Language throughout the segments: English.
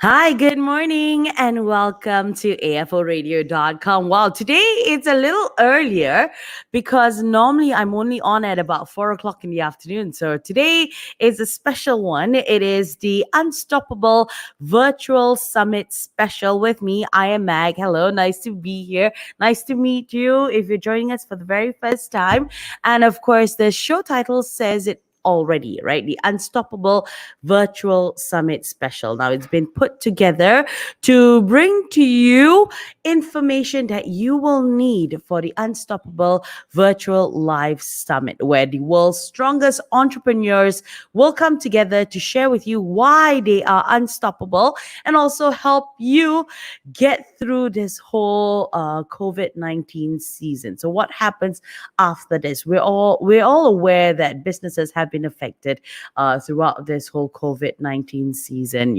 Hi, good morning, and welcome to AFOradio.com. Wow, today it's a little earlier because normally I'm only on at about 4 o'clock in the afternoon. So today is a special one. It is the Unstoppable Virtual Summit Special with me. I am Mag. Hello, nice to be here. Nice to meet you if you're joining us for the very first time. And of course, the show title says it already, right? The Unstoppable Virtual Summit Special. Now, it's been put together to bring to you information that you will need for the Unstoppable Virtual Live Summit, where the world's strongest entrepreneurs will come together to share with you why they are unstoppable and also help you get through this whole COVID-19 season. So what happens after this? We're all aware that businesses have been affected throughout this whole COVID-19 season.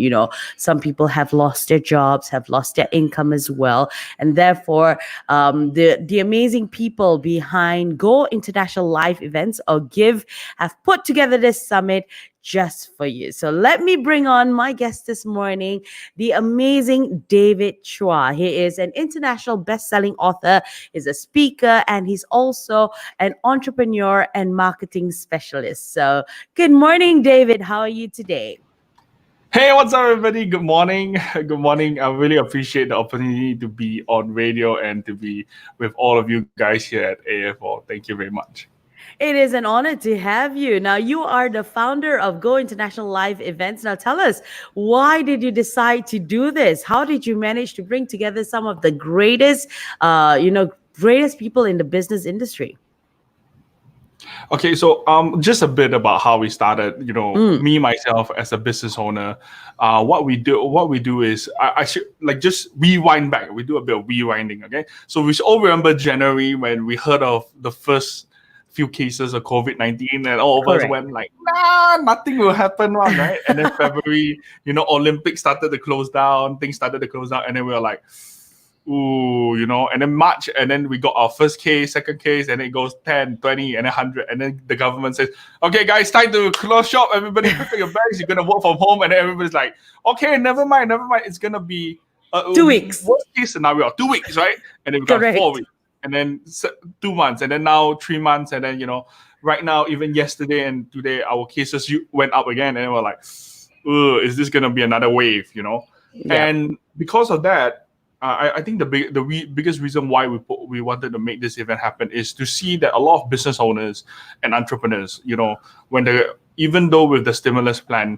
Some people have lost their jobs, have lost their income as well. And therefore, the amazing people behind Go International Live Events, or GIVE, have put together this summit just for you. So let me bring on my guest this morning, the amazing David Chua. He is an international best-selling author, he's a speaker, and he's also an entrepreneur and marketing specialist. So good morning, David. How are you today? Hey, what's up, everybody? Good morning. Good morning. I really appreciate the opportunity to be on radio and to be with all of you guys here at AFO. Thank you very much. It is an honor to have you. Now, you are the founder of Go International Live Events. Now, tell us, why did you decide to do this? How did you manage to bring together some of the greatest people in the business industry? Okay, so just a bit about how we started. Mm, Me myself as a business owner, what we do is I should like just rewind back. We do a bit of rewinding. Okay, so we should all remember January when we heard of the first few cases of COVID-19, and all of us correct. went like, nah, nothing will happen, one, right? And then February, Olympics started to close down, things started to close down, and then we were like, ooh, and then March, and then we got our first case, second case, and it goes 10, 20, and 100. And then the government says, okay, guys, time to close shop. Everybody pick up your bags. You're going to work from home. And then everybody's like, okay, never mind. It's going to be a 2 weeks. worst case scenario, 2 weeks, right? And then we got Correct. 4 weeks, and then 2 months, and then now 3 months. And then, right now, even yesterday and today, our cases went up again. And we're like, ooh, is this going to be another wave, Yeah, And because of that, I think the biggest reason why we wanted to make this event happen is to see that a lot of business owners and entrepreneurs, even though with the stimulus plan,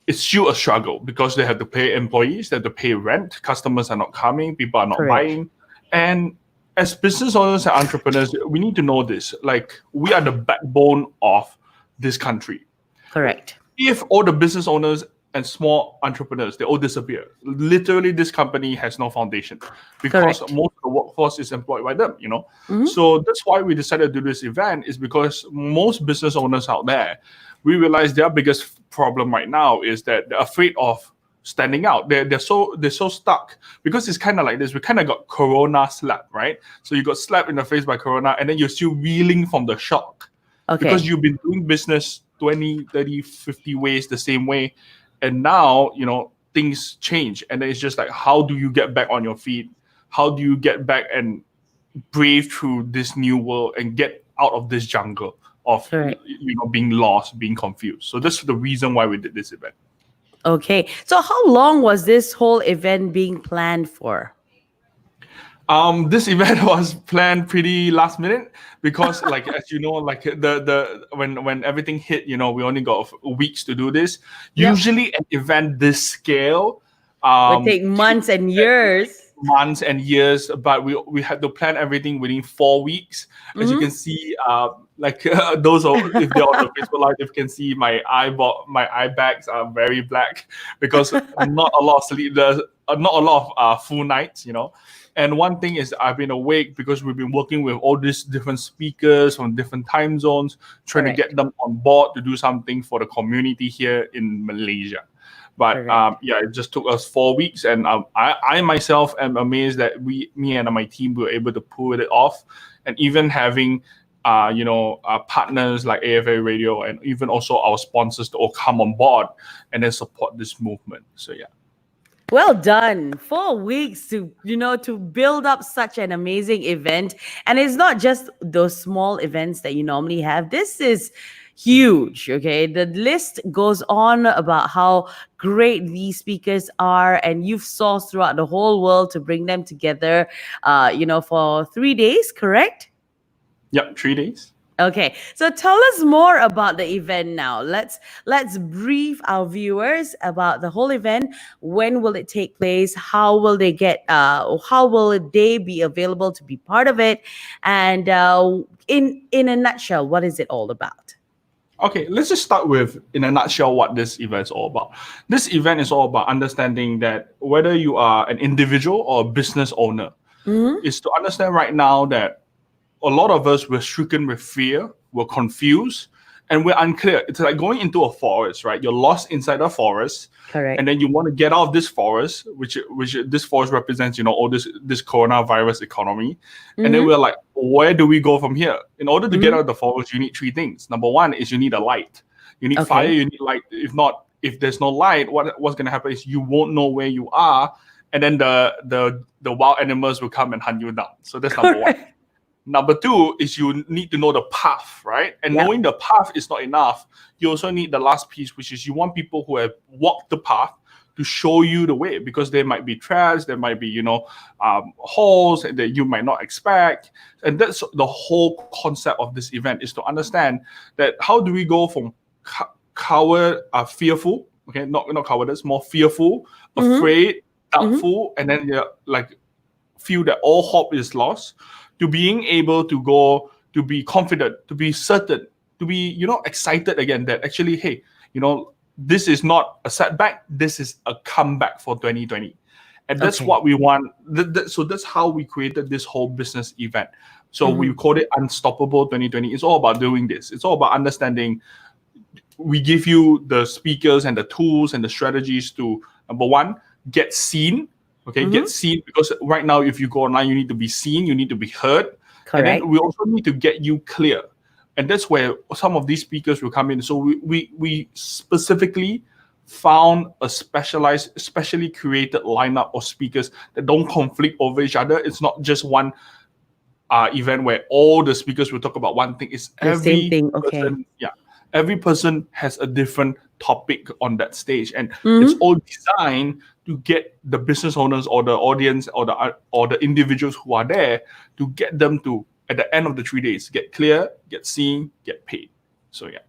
it's still a struggle because they have to pay employees, they have to pay rent, customers are not coming, people are not correct. buying, and as business owners and entrepreneurs, we need to know this. Like, we are the backbone of this country. Correct. If all the business owners and small entrepreneurs, they all disappear, literally this company has no foundation because Correct. most of the workforce is employed by them. Mhm. So that's why we decided to do this event, is because most business owners out there, we realize their biggest problem right now is that they're afraid of standing out. They're so stuck because it's kind of like this. We kind of got corona slap, right? So you got slapped in the face by corona, and then you're still reeling from the shock because Okay. you've been doing business 20, 30, 50 ways the same way. And now, things change. And then it's just like, how do you get back on your feet? How do you get back and brave through this new world and get out of this jungle of, Correct. being lost, being confused? So that's the reason why we did this event. Okay. So how long was this whole event being planned for? This event was planned pretty last minute because, like, as you know, like the when everything hit, we only got weeks to do this. Yep. Usually, an event this scale, Would take months and years. months and years, but we had to plan everything within 4 weeks. As you Hmm. can see, those are, if they're on the Facebook Live, you can see my eye bags are very black because not a lot of sleep, there's not a lot of full nights. And one thing is, I've been awake because we've been working with all these different speakers from different time zones, trying to Correct. get them on board to do something for the community here in Malaysia. But Correct. yeah, it just took us 4 weeks, and I myself am amazed that me and my team were able to pull it off, and even having partners like AFA Radio and even also our sponsors to all come on board and then support this movement. So yeah. Well done. 4 weeks to build up such an amazing event. And it's not just those small events that you normally have. This is huge. Okay. The list goes on about how great these speakers are, and you've sourced throughout the whole world to bring them together, for 3 days, correct? Yep, 3 days. Okay, so tell us more about the event now. Let's brief our viewers about the whole event. When will it take place? How will they be available to be part of it? And in a nutshell, what is it all about? Okay, let's just start with, in a nutshell, what this event is all about. This event is all about understanding that whether you are an individual or a business owner, Mm-hmm. is to understand right now that a lot of us were stricken with fear, we're confused, and we're unclear. It's like going into a forest, right? You're lost inside a forest, Correct. and then you want to get out of this forest, which this forest represents, all this coronavirus economy. And then Mm-hmm. we're like, where do we go from here? In order to get Mm-hmm. out of the forest, you need three things. Number one is you need a light. You need fire, Okay. you need light. If there's no light, what's gonna happen is you won't know where you are, and then the wild animals will come and hunt you down. So that's number one. Correct. Number two is you need to know the path, right? And Yep. knowing the path is not enough. You also need the last piece, which is you want people who have walked the path to show you the way, because there might be traps, there might be, holes that you might not expect. And that's the whole concept of this event, is to understand that how do we go from coward, fearful, okay, not cowardice, more fearful, Mm-hmm. afraid, Mm-hmm. doubtful, and then you're like feel that all hope is lost, to being able to go to be confident, to be certain, to be excited again, that actually, hey, this is not a setback, this is a comeback for 2020. And that's Okay. what we want. So that's how we created this whole business event. So we Mm-hmm. called it Unstoppable 2020. It's all about doing this. It's all about understanding. We give you the speakers and the tools and the strategies to, number one, get seen. Okay, Mm-hmm. get seen, because right now if you go online, you need to be seen, you need to be heard. And then Correct. we also need to get you clear. And that's where some of these speakers will come in. So we specifically found a specially created lineup of speakers that don't conflict over each other. It's not just one event where all the speakers will talk about one thing. It's The same every thing. Okay. person, yeah, every person has a different topic on that stage, and it's Mm-hmm. all designed to get the business owners or the audience or the individuals who are there, to get them to, at the end of the 3 days, get clear, get seen, get paid. So yeah.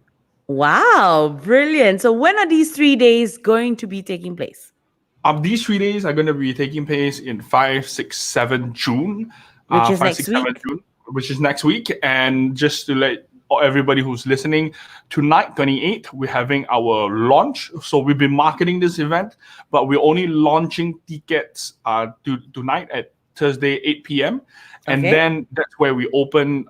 Wow, brilliant. So when are these 3 days going to be taking place? These 3 days are going to be taking place in 5, 6, 7 June, Which is 5, next 6, 7 week? June, which is next week. And just to let everybody who's listening, tonight, 28th, we're having our launch. So we've been marketing this event, but we're only launching tickets tonight at Thursday, 8 p.m. And Okay. then that's where we open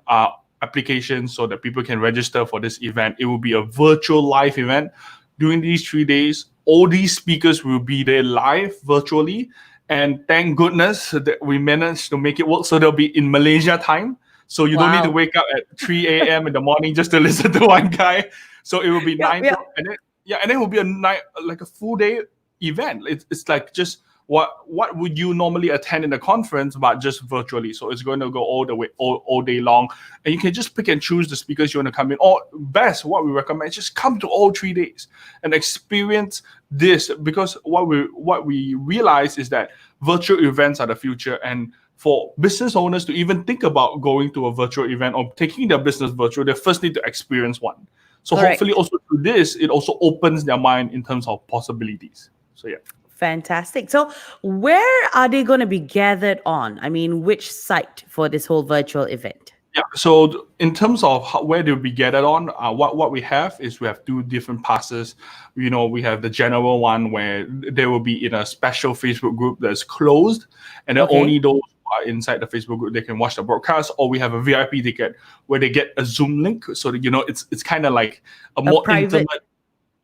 applications so that people can register for this event. It will be a virtual live event. During these 3 days, all these speakers will be there live virtually. And thank goodness that we managed to make it work. So they'll be in Malaysia time. So you don't need to Wow. wake up at 3 a.m. in the morning just to listen to one guy. So it will be Yep, 9 yep. to, and then yeah, and then it will be a night, like a full day event. It's like just what would you normally attend in a conference, but just virtually. So it's going to go all the way all day long, and you can just pick and choose the speakers you want to come in. Or best, what we recommend is just come to all 3 days and experience this, because what we realize is that virtual events are the future. And for business owners to even think about going to a virtual event or taking their business virtual, they first need to experience one. So hopefully Correct. also through this, it also opens their mind in terms of possibilities. So yeah. Fantastic. So where are they going to be gathered on? I mean, which site for this whole virtual event? Yeah. So in terms of where they'll be gathered on, what we have is we have two different passes. We have the general one where they will be in a special Facebook group that's closed, and then Okay. only those who are inside the Facebook group, they can watch the broadcast. Or we have a VIP ticket where they get a Zoom link, so that it's kind of like a A more private. intimate,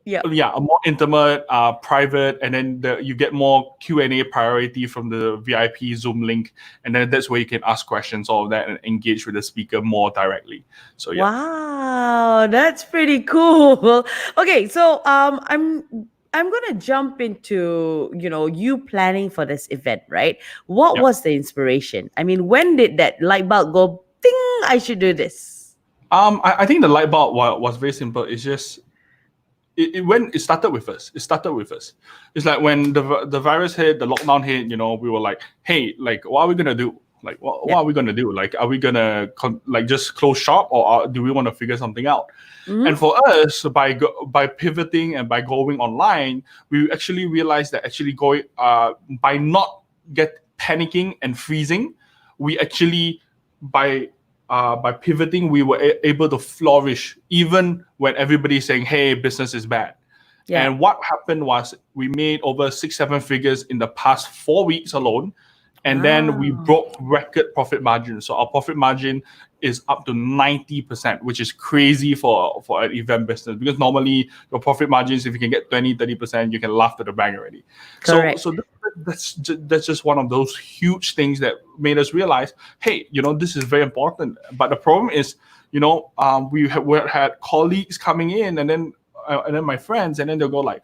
Yep. yeah, a more intimate, private, and then you get more Q&A priority from the VIP Zoom link, and then that's where you can ask questions, all of that, and engage with the speaker more directly. So yeah. Wow, that's pretty cool. Okay, so I'm gonna jump into, you planning for this event, right? What Yeah. was the inspiration? I mean, when did that light bulb go, ding, I should do this? I think the light bulb was very simple. It's just it started with us. It started with us. It's like when the virus hit, the lockdown hit. We were like, hey, like, what are we gonna do? Like, what Yeah. are we gonna do? Like, are we gonna like just close shop, or do we want to figure something out? And Mm-hmm. for us, by pivoting and by going online, we actually realized that actually going by not get panicking and freezing, we actually by pivoting, we were able to flourish even when everybody's saying, "Hey, business is bad." Yeah. And what happened was we made over 6, 7 figures in the past 4 weeks alone, and then we Wow. broke record profit margin. So our profit margin is up to 90%, which is crazy for an event business, because normally your profit margins, if you can get 20, 30%, you can laugh to the bank already. Correct. That's just one of those huge things that made us realize, hey, this is very important. But the problem is, we had colleagues coming in, and then my friends, and then they'll go like,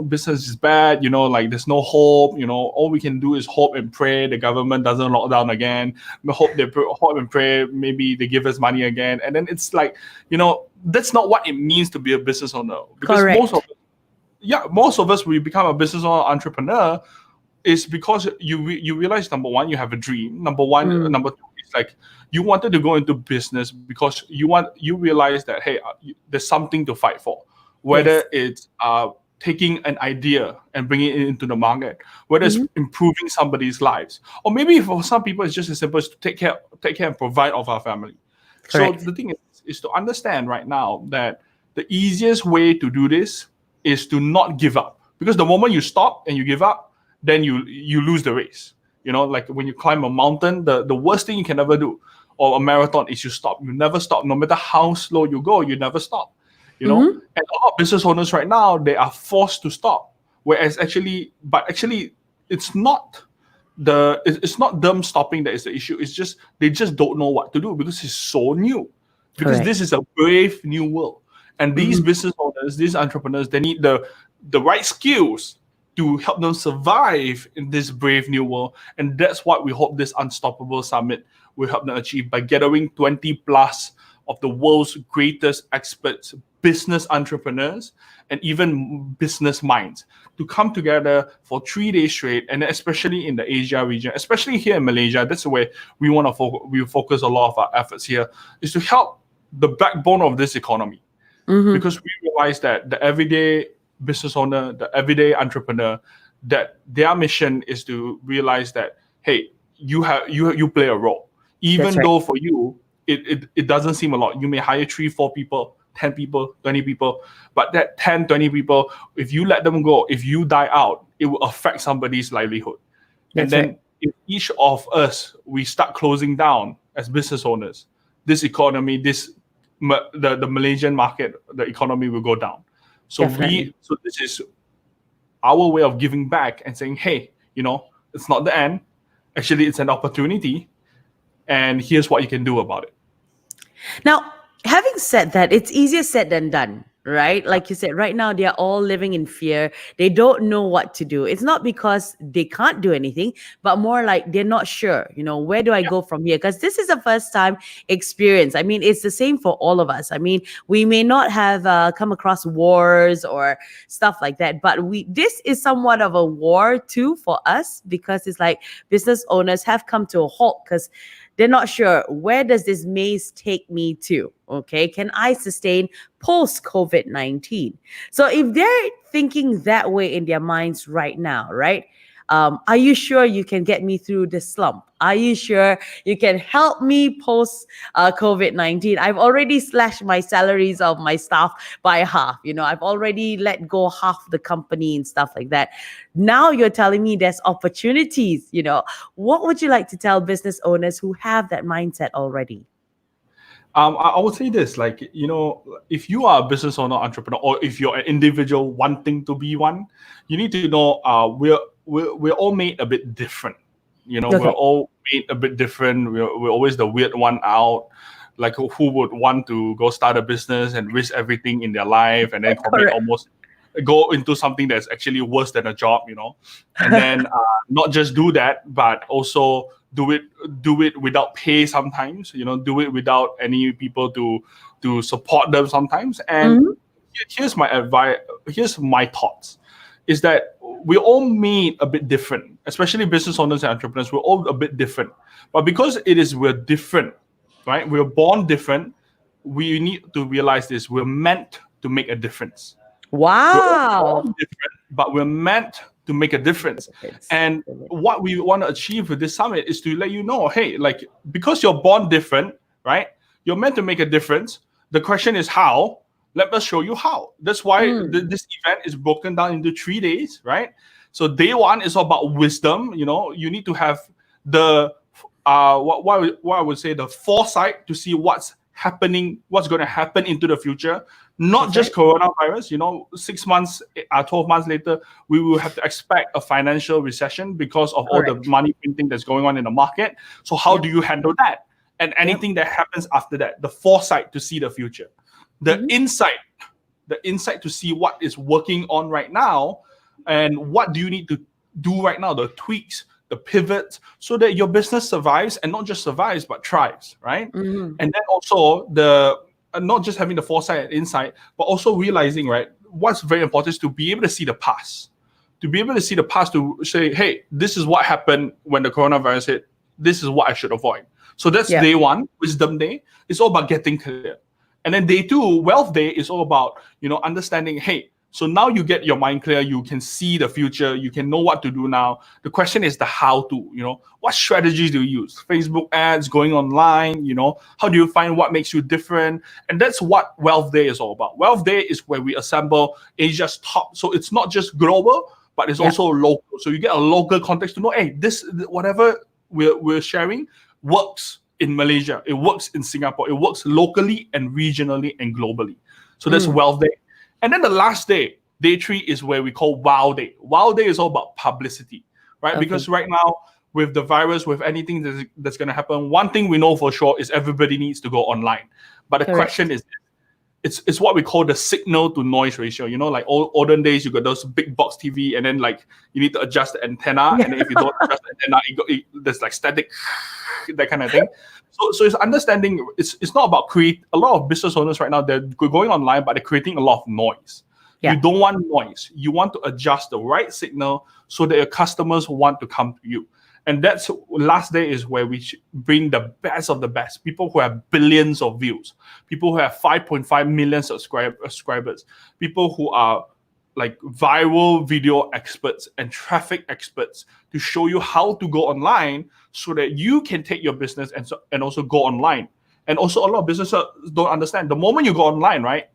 business is bad, like there's no hope, all we can do is hope and pray the government doesn't lock down again. We hope and pray maybe they give us money again. And then it's like, that's not what it means to be a business owner, because Correct. most of us, we become a business owner, entrepreneur, is because you realize, number one, you have a dream. Mm. Number two is like, you wanted to go into business because you realize that, hey, there's something to fight for, Yes. whether it's taking an idea and bringing it into the market, whether it's Mm-hmm. improving somebody's lives, or maybe for some people it's just as simple as to take care and provide of our family. So Correct. the thing is to understand right now that the easiest way to do this is to not give up, because the moment you stop and you give up, then you lose the race. Like when you climb a mountain, the worst thing you can ever do, or a marathon, is you stop. You never stop. No matter how slow you go, you never stop. Mm-hmm. And a lot of business owners right now, they are forced to stop. Whereas actually, it's not it's not them stopping that is the issue. It's just they just don't know what to do, because it's so new. Because Correct. this is a brave new world, and these Mm-hmm. business owners, these entrepreneurs, they need the right skills to help them survive in this brave new world. And that's what we hope this Unstoppable Summit will help them achieve, by gathering 20 plus of the world's greatest experts, business entrepreneurs, and even business minds, to come together for 3 days straight. And especially in the Asia region, especially here in Malaysia, that's where we focus a lot of our efforts here, is to help the backbone of this economy. Mm-hmm. Because we realize that the everyday business owner, the everyday entrepreneur, that their mission is to realize that, hey, you play a role, That's even right. though for you it doesn't seem a lot. You may hire 3, 4 people, 10 people, 20 people, but that 10, 20 people, if you let them go, if you die out, it will affect somebody's livelihood. And That's right. then if each of us, we start closing down as business owners, this economy, the Malaysian market, the economy will go down. Definitely. So this is our way of giving back and saying, hey, it's not the end. Actually, it's an opportunity, and here's what you can do about it. Now, having said that, it's easier said than done, right? Yeah, Like you said, right now they are all living in fear. They don't know what to do. It's not because they can't do anything, but more like they're not sure, where do I yeah, go from here? Because this is a first time experience. I mean, it's the same for all of us. I mean, we may not have come across wars or stuff like that, but this is somewhat of a war too for us, because it's like business owners have come to a halt because they're not sure, where does this maze take me to? Okay, can I sustain post COVID 19? So if they're thinking that way in their minds right now, right? Are you sure you can get me through this slump? Are you sure you can help me post COVID 19? I've already slashed my salaries of my staff by half. I've already let go half the company and stuff like that. Now you're telling me there's opportunities. What would you like to tell business owners who have that mindset already? I would say this, like, if you are a business owner, entrepreneur, or if you're an individual wanting to be one, you need to know, we're all made a bit different. We're Okay. all made a bit different. We're always the weird one out. Like, who would want to go start a business and risk everything in their life and then commit Correct. almost go into something that's actually worse than a job, and then not just do that, but also do it without pay sometimes, do it without any people to support them sometimes. And Mhm. here's my advice, here's my thoughts, is that we're all made a bit different, especially business owners and entrepreneurs. We're all a bit different, but because we're different, right? We're born different. We need to realize this: we're meant to make a difference. We're all Wow. born different, but we're meant to make a difference. It's And what we want to achieve with this summit is to let you know, hey, like, because you're born different, right? You're meant to make a difference. The question is how. Let us show you how. That's why this event is broken down into 3 days, right? So day one is all about wisdom. You need to have the what I would say, the foresight to see what's happening, what's going to happen into the future, not that's just right. coronavirus. 6 months, 12 months later, we will have to expect a financial recession because of all the Correct. money printing that's going on in the market. So how Yep. do you handle that? And Yep. anything that happens after that, the foresight to see the future, the Mhm. insight to see what is working on right now, and what do you need to do right now, the tweaks, the pivots, so that your business survives, and not just survives but thrives, right? Mhm. And then also the not just having the foresight and insight, but also realizing, right, what's very important is to be able to see the past, to say, hey, this is what happened when the coronavirus hit, this is what I should avoid. So that's Yep. day one, wisdom day. It's all about getting clear. And then day two, wealth day, is all about understanding, hey, so now you get your mind clear, you can see the future, you can know what to do now. The question is the how to, what strategies do you use? Facebook ads, going online, how do you find what makes you different? And that's what wealth day is all about. Wealth day is where we assemble Asia's top. So it's not just global, but it's Yep. also local. So you get a local context to know, hey, this whatever we're sharing works in Malaysia, it works in Singapore, it works locally and regionally and globally. So that's Mm. wealth day. And then the last day, day three, is where we call wow day. Wow day is all about publicity, right? Okay. Because right now, with the virus, with anything that's going to happen, one thing we know for sure is everybody needs to go online. But the question Correct. is, it's what we call the signal to noise ratio. Like olden days, you got those big box TV, and then like you need to adjust the antenna, Yeah. and then if you don't adjust the antenna, there's like static, that kind of thing. So it's understanding. It's not about create. A lot of business owners right now, they're going online, but they're creating a lot of noise. You Yeah. don't want noise. You want to adjust the right signal so that your customers want to come to you. And that's last day is where we bring the best of the best. People who have billions of views, people who have 5.5 million subscribers, people who are like viral video experts and traffic experts, to show you how to go online so that you can take your business and also go online. And also, a lot of businesses don't understand, the moment you go online, right?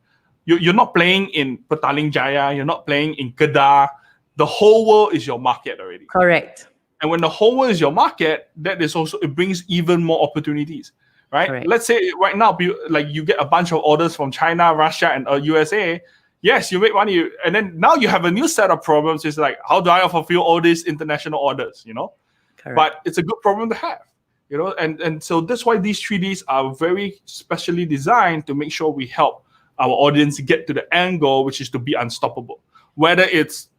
You're not playing in Petaling Jaya, you're not playing in Kedah. The whole world is your market already. Correct. And when the whole world is your market, that is also, it brings even more opportunities, right? Correct. Let's say right now, like you get a bunch of orders from China, Russia, and USA. Yes, you make money, and then now you have a new set of problems. It's like, how do I fulfill all these international orders? Correct. But it's a good problem to have. And so that's why these 3Ds are very specially designed to make sure we help our audience get to the end goal, which is to be unstoppable. Whether it's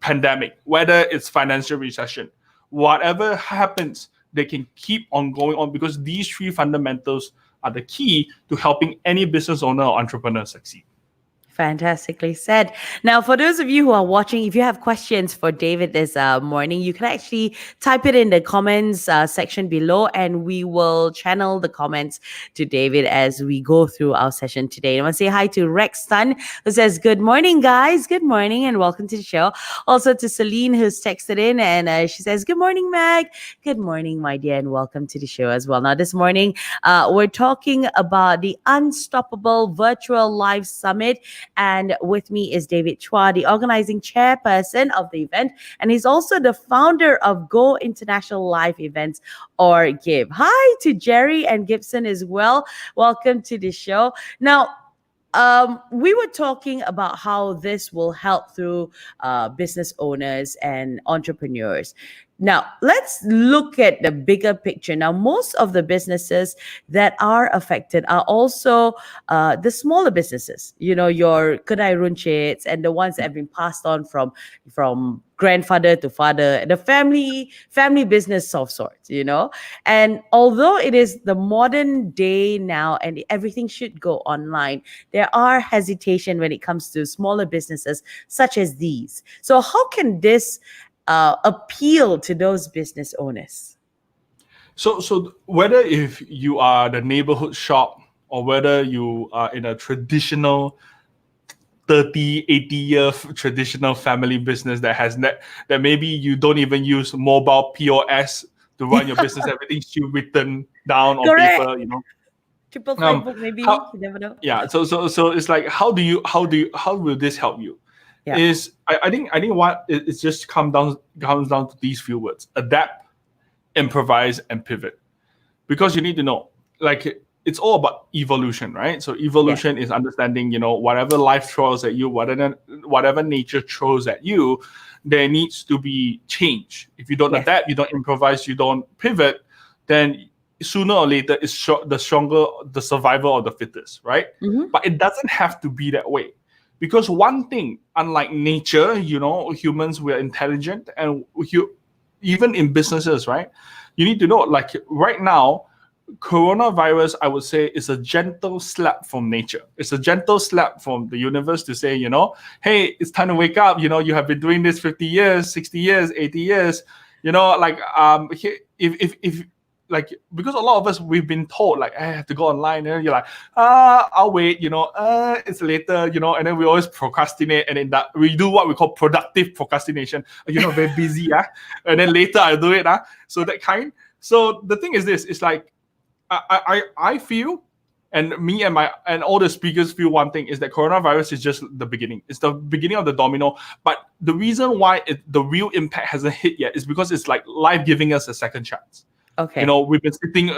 pandemic, whether it's financial recession, whatever happens, they can keep on going on, because these three fundamentals are the key to helping any business owner or entrepreneur succeed. Fantastically said. Now, for those of you who are watching, if you have questions for David this morning, you can actually type it in the comments section below, and we will channel the comments to David as we go through our session today. I want to say hi to Rex Tan, who says, "Good morning, guys. Good morning, and welcome to the show." Also to Celine, who's texted in, and she says, "Good morning, Meg. Good morning, my dear, and welcome to the show as well." Now, this morning, we're talking about the Unstoppable Virtual Live Summit. And with me is David Chua, the organizing chairperson of the event. And he's also the founder of Go International Live Events, or GIVE. Hi to Jerry and Gibson as well. Welcome to the show. Now, we were talking about how this will help through business owners and entrepreneurs. Now, let's look at the bigger picture. Now, most of the businesses that are affected are also the smaller businesses. You know, your kedai runcits and the ones that have been passed on from grandfather to father, the family business of sorts. You know, and although it is the modern day now, and everything should go online, there are hesitation when it comes to smaller businesses such as these. So, how can this appeal to those business owners? So whether if you are the neighborhood shop or whether you are in a traditional 30, 80-year traditional family business that maybe you don't even use mobile POS to run your business, everything's still written down on Correct. paper, you know. Triple five Um book, maybe. how You never know. yeah, so it's like how will this help you? Yeah. I think what it's just comes down to these few words: adapt, improvise, and pivot. Because you need to know, like, it's all about evolution, right? So Yes. evolution is understanding, whatever life throws at you, whatever nature throws at you, there needs to be change. If you don't Yes. adapt, you don't improvise, you don't pivot, then sooner or later it's the stronger, the survival of the fittest, right? Mm-hmm. But it doesn't have to be that way. Because one thing, unlike nature, humans, we're intelligent, and even in businesses, right? You need to know, like, right now, coronavirus, I would say, is a gentle slap from nature. It's a gentle slap from the universe to say, hey, it's time to wake up. You have been doing this 50 years, 60 years, 80 years. Like, if like, because a lot of us, we've been told, like, I have to go online, and you're like, I'll wait, it's later, and then we always procrastinate, and then that we do what we call productive procrastination. Very busy, and then later I'll do it, so that kind. So the thing is this: it's like, I feel, and me and all the speakers feel, one thing is that coronavirus is just the beginning. It's the beginning of the domino. But the reason why the real impact hasn't hit yet is because it's like life giving us a second chance. Okay. We've been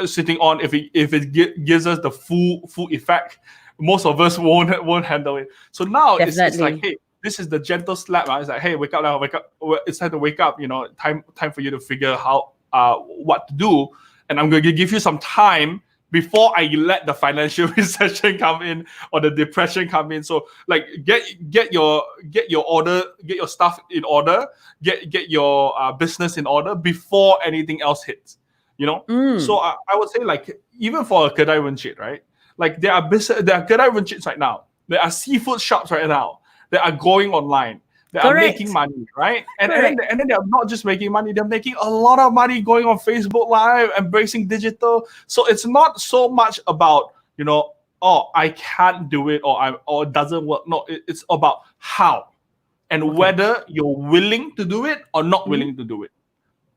sitting on, if it gives us the full effect, most of us won't handle it. So now it's like, Definitely. hey, this is the gentle slap. It's like, hey, wake up now, wake up. It's time to wake up. Time for you to figure how what to do, and I'm going to give you some time before I let the financial recession come in or the depression come in. So, like, get your order, get your stuff in order, get your business in order before anything else hits. So Mm. I would say, like, even for a kedai runchit, right? Like, there are kedai runchits right now. There are seafood shops right now that are going online. They are making Correct. money, right? Correct. And then they're not just making money; they're making a lot of money going on Facebook Live, embracing digital. So it's not so much about, oh, I can't do it, or it doesn't work. No, it's about how and Okay. whether you're willing to do it or not Mm-hmm. willing to do it.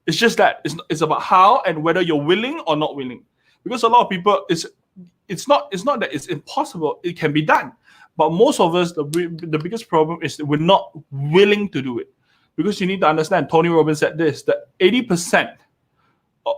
It's just that it's about how and whether you're willing or not willing. Because a lot of people, it's not that it's impossible. It can be done, but most of us, the biggest problem is that we're not willing to do it. Because you need to understand, Tony Robbins said this: that 80%,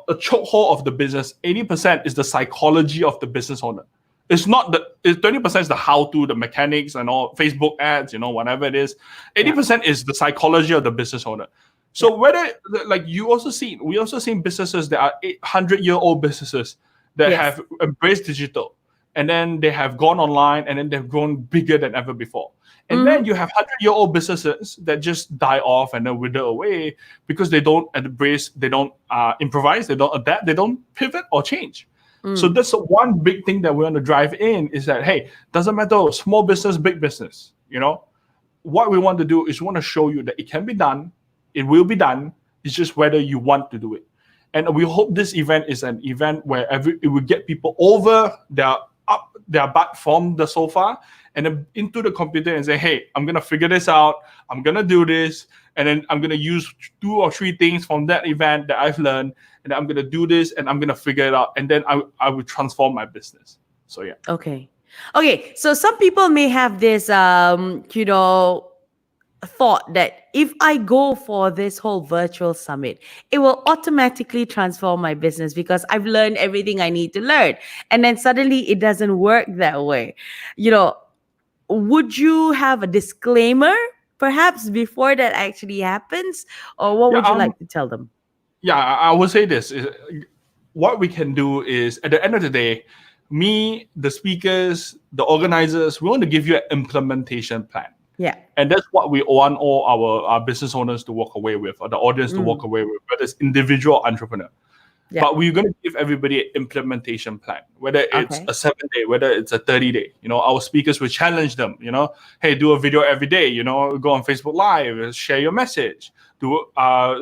a chokehold of the business, 80% is the psychology of the business owner. It's not 20% is the how to, the mechanics and all, Facebook ads, whatever it is. Yeah. 80% is the psychology of the business owner. Yeah. So whether, like, we also seen businesses that are 800-year-old businesses that Yes. have embraced digital, and then they have gone online, and then they've grown bigger than ever before. And then Mm-hmm. you have 100-year-old businesses that just die off and then wither away because they don't embrace, they don't improvise, they don't adapt, they don't pivot or change. So Mm. that's the one big thing that we want to drive in, is that, hey, doesn't matter, small business, big business, what we want to do is we want to show you that it can be done, it will be done. It's just whether you want to do it. And we hope this event is an event where it will get people over their butt from the sofa and then into the computer and say, hey, I'm gonna figure this out, I'm gonna do this, and then I'm gonna use 2 or 3 things from that event that I've learned, and then I'm gonna do this and I'm gonna figure it out, and then I will transform my business. So yeah. Okay. Okay. So some people may have this, thought that if I go for this whole virtual summit, it will automatically transform my business because I've learned everything I need to learn. And then suddenly it doesn't work that way. You know, would you have a disclaimer perhaps before that actually happens? Or what Yeah, would you like to tell them? Yeah, I would say this is what we can do is at the end of the day, me, the speakers, the organizers, we want to give you an implementation plan. Yeah. And that's what we want all our business owners to walk away with, or the audience to walk Mm. away with, whether it's individual entrepreneur. Yeah. But we're going to give everybody an implementation plan, whether it's Okay. a 7 day, whether it's a 30 day. Our speakers will challenge them, hey, do a video every day, go on Facebook Live, share your message, do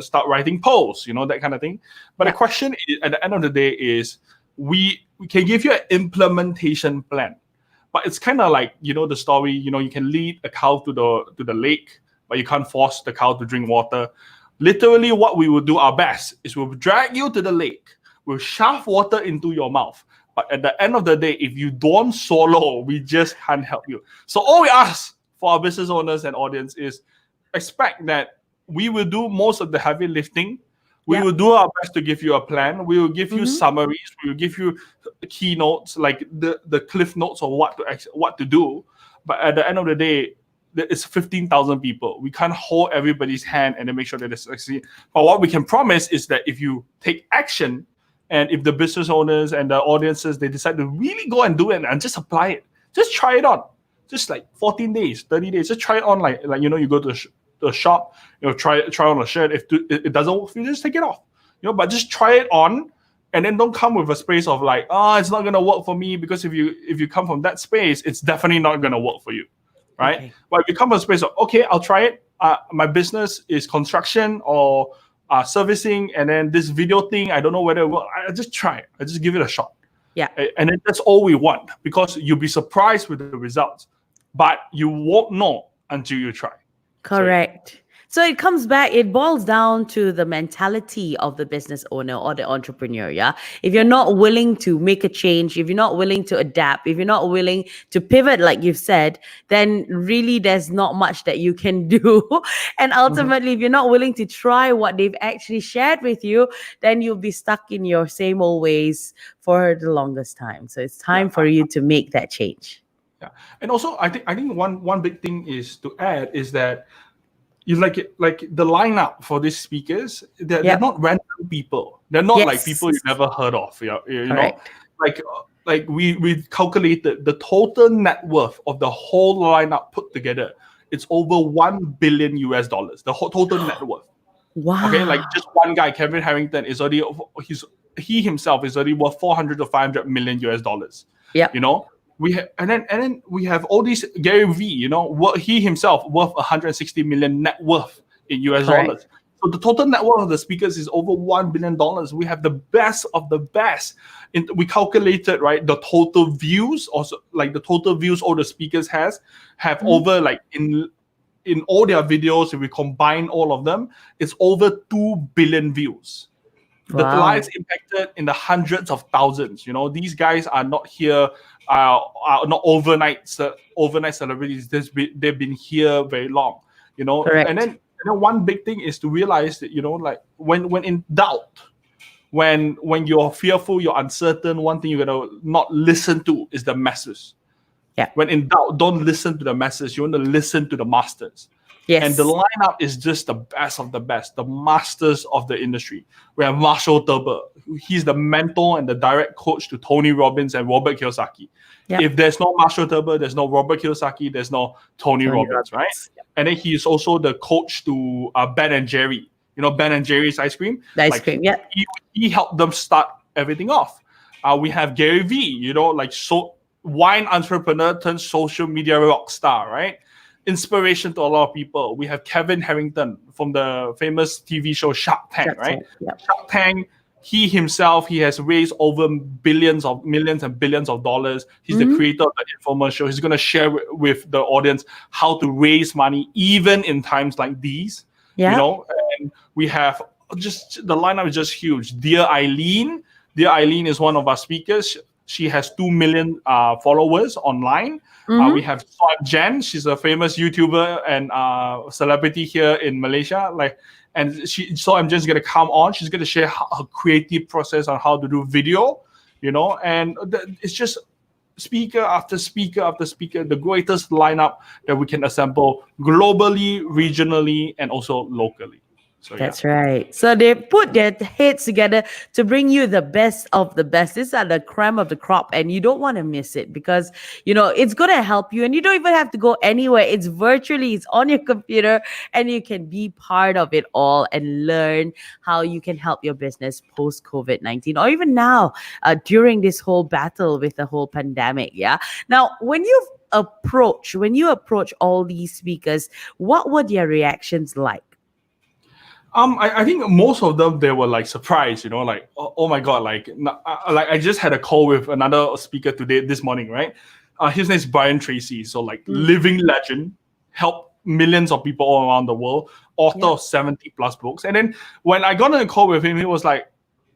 start writing posts, that kind of thing. But the Yeah. question at the end of the day is we can give you an implementation plan. But it's kind of like, the story, you can lead a cow to the lake, but you can't force the cow to drink water. Literally, what we will do our best is we'll drag you to the lake. We'll shove water into your mouth. But at the end of the day, if you don't swallow, we just can't help you. So all we ask for our business owners and audience is expect that we will do most of the heavy lifting. We Yeah. will do our best to give you a plan. We will give you Mhm. summaries. We will give you keynotes, like the cliff notes of what to do. But at the end of the day, it's 15,000 people. We can't hold everybody's hand and then make sure that they succeed. But what we can promise is that if you take action, and if the business owners and the audiences, they decide to really go and do it and just apply it, just try it on, just like 14 days, 30 days, just try it on. Like you go to the shop, try on a shirt. If it doesn't work for you, just take it off. But just try it on, and then don't come with a space of like, oh, it's not gonna work for me, because if you come from that space, it's definitely not gonna work for you, right? Okay. But if you come from a space of, okay, I'll try it. My business is construction or servicing, and then this video thing, I don't know whether it will. I just try it. I just give it a shot. Yeah. And then that's all we want, because you'll be surprised with the results, but you won't know until you try. Correct. So it comes back, it boils down to the mentality of the business owner or the entrepreneur. Yeah. If you're not willing to make a change, if you're not willing to adapt, if you're not willing to pivot, like you've said, then really there's not much that you can do. And ultimately, if you're not willing to try what they've actually shared with you, then you'll be stuck in your same old ways for the longest time. So it's time for you to make that change. Yeah, and also I think one big thing is to add is that you like the lineup for these speakers. They're not random people. They're not like people you never heard of. Correct. Like we calculated the total net worth of the whole lineup put together. It's over $1 billion. The whole total net worth. Wow. Okay, like just one guy, Kevin Harrington, is already he himself is already worth 400 to 500 million US dollars. Yeah. We have, and then we have all these Gary V. He himself worth 160 million net worth in US dollars. So the total net worth of the speakers is over $1 billion. We have the best of the best. We calculated, right, the total views, also like the total views all the speakers have over, like, in all their videos, if we combine all of them, it's over 2 billion views. The lives impacted in the hundreds of thousands. These guys are not here, are not overnight celebrities. They've been here very long. Correct. And then one big thing is to realize that like when in doubt, when you're fearful, you're uncertain, one thing you're gonna not listen to is the masses. Yeah. When in doubt, don't listen to the masses. You want to listen to the masters. Yes. And the lineup is just the best of the best, the masters of the industry. We have Marshall Thurber. He's the mentor and the direct coach to Tony Robbins and Robert Kiyosaki. Yep. If there's no Marshall Thurber, there's no Robert Kiyosaki, there's no Tony Robbins, right? Yep. And then he's also the coach to Ben and Jerry. Ben and Jerry's ice cream? The ice cream, yeah. He helped them start everything off. We have Gary V, wine entrepreneur turned social media rock star, right? Inspiration to a lot of people. We have Kevin Harrington from the famous TV show Shark Tank, right? Yep. Shark Tank, he himself, he has raised over millions and billions of dollars. He's the creator of the infomercial. He's going to share with the audience how to raise money even in times like these. Yeah. And we have just, the lineup is just huge. Dear Eileen is one of our speakers. She has 2 million followers online. We have Swan Jen. She's a famous YouTuber and celebrity here in Malaysia. So Jen's gonna come on. She's gonna share her creative process on how to do video. And it's just speaker after speaker after speaker, the greatest lineup that we can assemble globally, regionally, and also locally. So yeah. That's right. So they put their heads together to bring you the best of the best. These are the creme of the crop, and you don't want to miss it because it's going to help you, and you don't even have to go anywhere. It's virtually, it's on your computer, and you can be part of it all and learn how you can help your business post COVID-19, or even now during this whole battle with the whole pandemic. Yeah. Now, when you approach all these speakers, what were their reactions like? I think most of them they were like surprised, like oh my god, like I just had a call with another speaker today this morning, right? His name is Brian Tracy, so like Mm, living legend, help millions of people all around the world, author yeah. of 70 plus books. And then when I got on a call with him, he was like,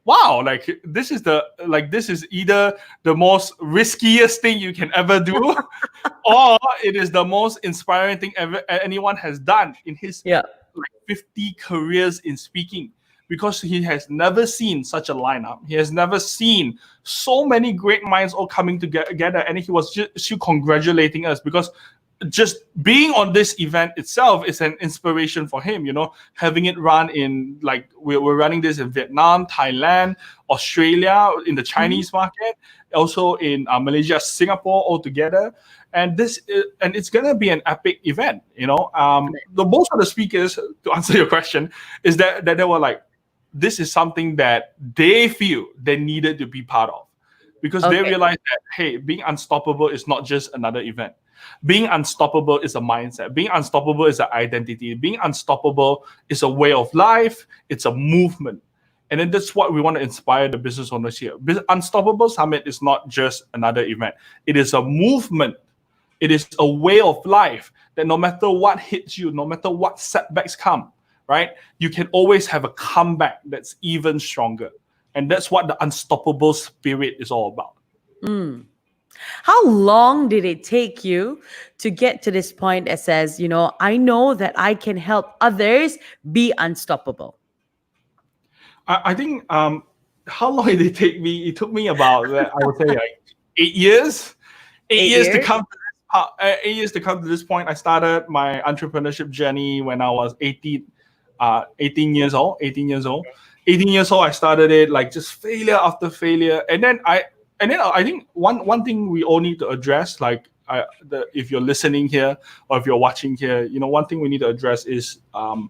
wow, like this is either the most riskiest thing you can ever do, or it is the most inspiring thing ever anyone has done in his Yeah. like 50 careers in speaking, because he has never seen such a lineup. He has never seen so many great minds all coming together, and he was just congratulating us because just being on this event itself is an inspiration for him, having it run in, like, we're running this in Vietnam, Thailand, Australia, in the Mhm. Chinese market, also in Malaysia, Singapore, all together. And and it's gonna be an epic event. The most of the speakers, to answer your question, is that they were like, this is something that they feel they needed to be part of, because they Okay. realize that, hey, being unstoppable is not just another event. Being unstoppable is a mindset. Being unstoppable is an identity. Being unstoppable is a way of life. It's a movement. And then that's what we want to inspire the business owners here. Unstoppable Summit is not just another event. It is a movement. It is a way of life that no matter what hits you, no matter what setbacks come, right, you can always have a comeback that's even stronger. And that's what the unstoppable spirit is all about. Mm. How long did it take you to get to this point that says, I know that I can help others be unstoppable? I think how long did it take me? It took me about, I would say, like 8 years. Eight 8 years to years? come to 8 years to come to this point. I started my entrepreneurship journey when I was 18 years old. 18 years old. 18 years old. I started it, like, just failure after failure, and then I think one thing we all need to address, like, if you're listening here or if you're watching here, one thing we need to address is in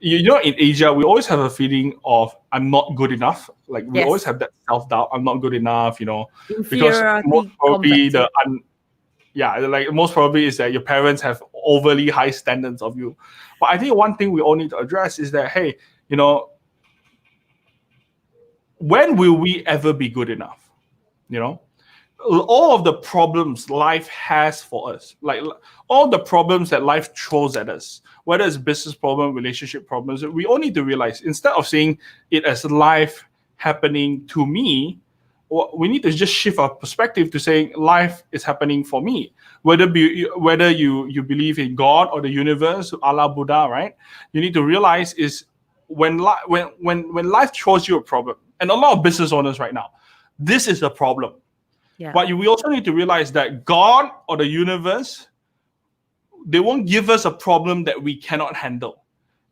Asia, we always have a feeling of I'm not good enough. Like, we always Yes. have that self doubt. I'm not good enough. Because most Inferiority probably complex. Yeah. yeah, like, most probably is that your parents have overly high standards of you. But I think one thing we all need to address is that, hey, when will we ever be good enough? You know, all of the problems life has for us, like all the problems that life throws at us, whether it's business problem, relationship problems, we all need to realize, instead of seeing it as life happening to me, we need to just shift our perspective to saying life is happening for me. Whether you believe in God or the universe, Allah, Buddha, right? You need to realize is when life throws you a problem, and a lot of business owners right now, this is a problem. Yeah. But we also need to realize that God or the universe, they won't give us a problem that we cannot handle.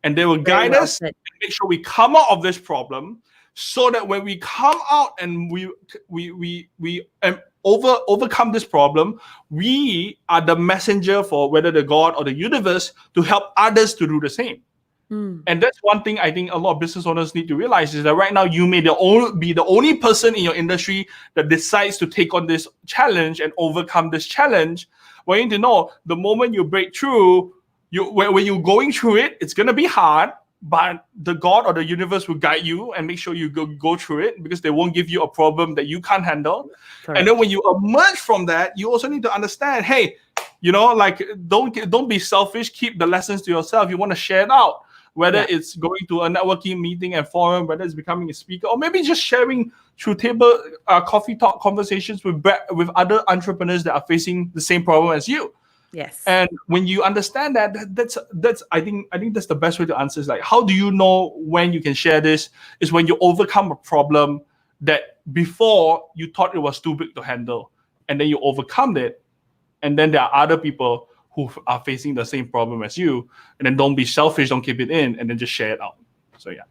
And they will Very guide well us said. and make sure we come out of this problem, so that when we come out and we overcome this problem, we are the messenger for whether the God or the universe to help others to do the same. Mm. And that's one thing I think a lot of business owners need to realize, is that right now you may be the only person in your industry that decides to take on this challenge and overcome this challenge. But you need to know, the moment you break through, when you're going through it, it's gonna be hard. But the God or the universe will guide you and make sure you go through it, because they won't give you a problem that you can't handle. And then Correct. when you emerge from that, you also need to understand, hey, like, don't be selfish. Keep the lessons to yourself. You want to share it out, whether Yeah. it's going to a networking meeting and forum, whether it's becoming a speaker, or maybe just sharing through table coffee talk conversations with other entrepreneurs that are facing the same problem as you. Yes. And when you understand that, that's I think that's the best way to answer, is like, how do you know when you can share this? Is when you overcome a problem that before you thought it was too big to handle, and then you overcome it, and then there are other people who are facing the same problem as you, and then don't be selfish, don't keep it in, and then just share it out. So yeah.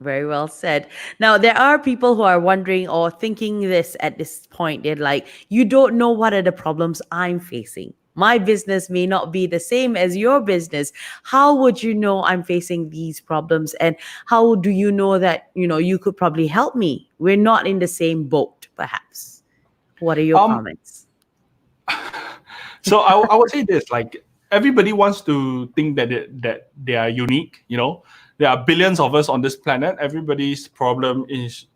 Very well said. Now, there are people who are wondering or thinking this at this point. They're like, you don't know what are the problems I'm facing. My business may not be the same as your business. How would you know I'm facing these problems? And how do you know that, you could probably help me? We're not in the same boat, perhaps. What are your Um, comments? so I would say this: like everybody wants to think that they are unique. There are billions of us on this planet. Everybody's problem is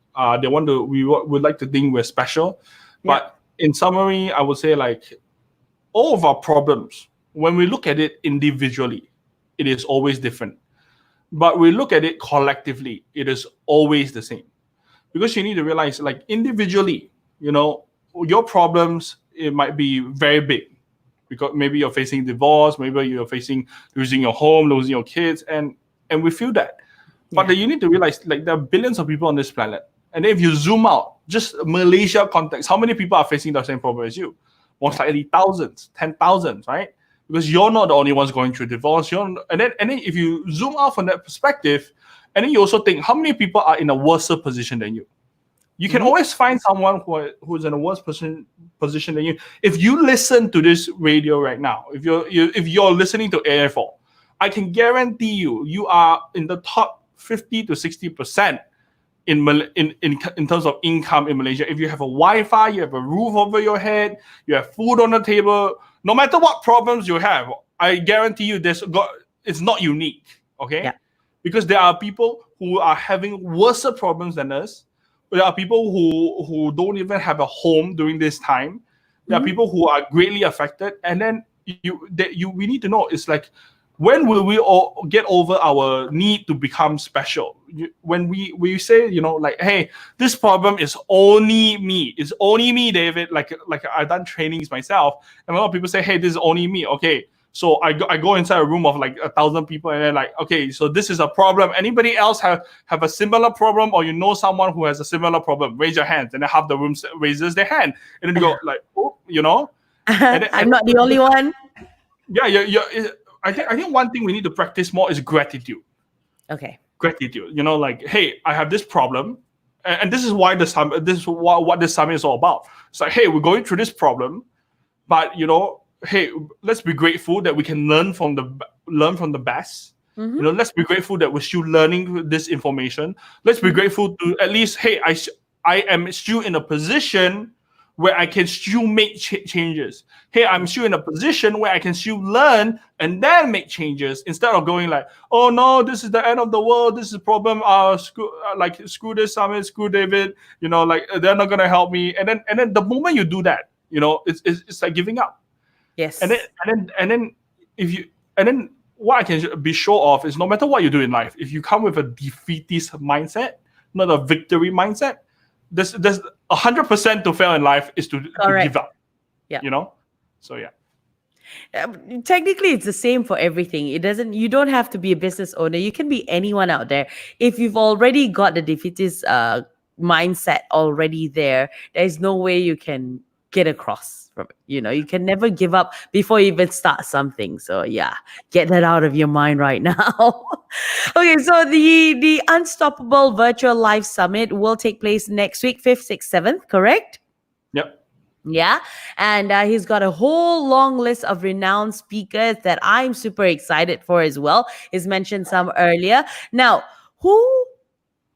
they want to would like to think we're special, Yeah. but in summary, I would say like all of our problems, when we look at it individually, it is always different. But we look at it collectively, it is always the same. Because you need to realize, like individually, your problems, it might be very big. Because maybe you're facing divorce, maybe you're facing losing your home, losing your kids, and we feel that. But Yeah. then you need to realize, like there are billions of people on this planet, and if you zoom out, just Malaysia context, how many people are facing the same problem as you? Most likely thousands, 10,000, right? Because you're not the only ones going through divorce. And then if you zoom out from that perspective, and then you also think how many people are in a worse position than you. You can Mhm. always find someone who's in a worse position than you. If you listen to this radio right now, if you're listening to AFO, I can guarantee you are in the top 50 to 60% in terms of income in Malaysia. If you have a Wi-Fi, you have a roof over your head, you have food on the table, no matter what problems you have, I guarantee you it's not unique. Yeah. Okay, because there are people who are having worse problems than us. There are people who don't even have a home during this time. There are Mhm. people who are greatly affected, and then we need to know, it's like, when will we all get over our need to become special? When we say, like, hey, this problem is only me. It's only me, David. Like I've done trainings myself, and a lot of people say, hey, this is only me. Okay, so I go inside a room of like 1,000 people, and they're like, okay, so this is a problem. Anybody else have a similar problem, or someone who has a similar problem? Raise your hands, and then half the room raises their hand, and then you go like, oh, I'm not the only one. yeah, I think one thing we need to practice more is gratitude. Okay. Gratitude. Like, hey, I have this problem, and this is why this is what this summit is all about. It's like, hey, we're going through this problem, but hey, let's be grateful that we can learn from the best. Mhm. Let's be grateful that we're still learning this information. Let's be Mhm. grateful to at least, hey, I am still in a position where I can still make changes. Hey, I'm still in a position where I can still learn and then make changes, instead of going like, oh no, this is the end of the world. This is a problem. Screw this summit, screw David. Like they're not gonna help me. And then the moment you do that, it's like giving up. And then Yes. and then and then if you and then what I can be sure of is, no matter what you do in life, if you come with a defeatist mindset, not a victory mindset, there's 100% to fail in life is to give Correct. up. Yeah. You know, so yeah. Technically, it's the same for everything. You don't have to be a business owner. You can be anyone out there. If you've already got the defeatist mindset already there's no way you can get across from it. You can never give up before you even start something. So yeah, get that out of your mind right now. Okay, so the Unstoppable Virtual Live Summit will take place next week, 5th, 6th, 7th, correct? Yep. Yeah. And he's got a whole long list of renowned speakers that I'm super excited for as well. He's mentioned some earlier. Now, who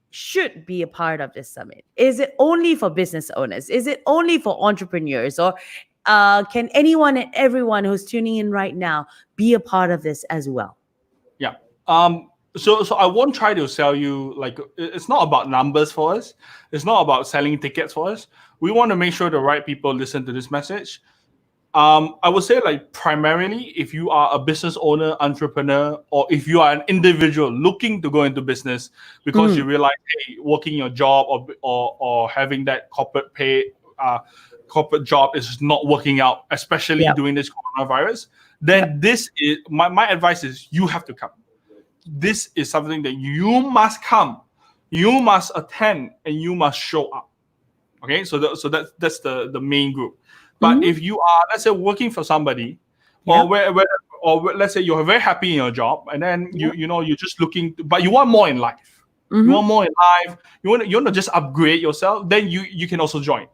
should be a part of this summit? Is it only for business owners? Is it only for entrepreneurs? Or can anyone and everyone who's tuning in right now be a part of this as well? Yeah. So I won't try to sell you, like, it's not about numbers for us. It's not about selling tickets for us. We want to make sure the right people listen to this message. I would say, like, primarily, if you are a business owner, entrepreneur, or if you are an individual looking to go into business because you Mm, realize, hey, working your job or having that corporate job is not working out, especially yeah. during this coronavirus, Yeah. then this is my advice is you have to come. This is something that you must come, you must attend, and you must show up. Okay, so that's the main group. But Hmm. if you are, let's say, working for somebody, Yeah. or or let's say you're very happy in your job, and then Yeah. you're just looking, but you want more in life. You Mm-hmm. want more in life. You want to just upgrade yourself. Then you can also join.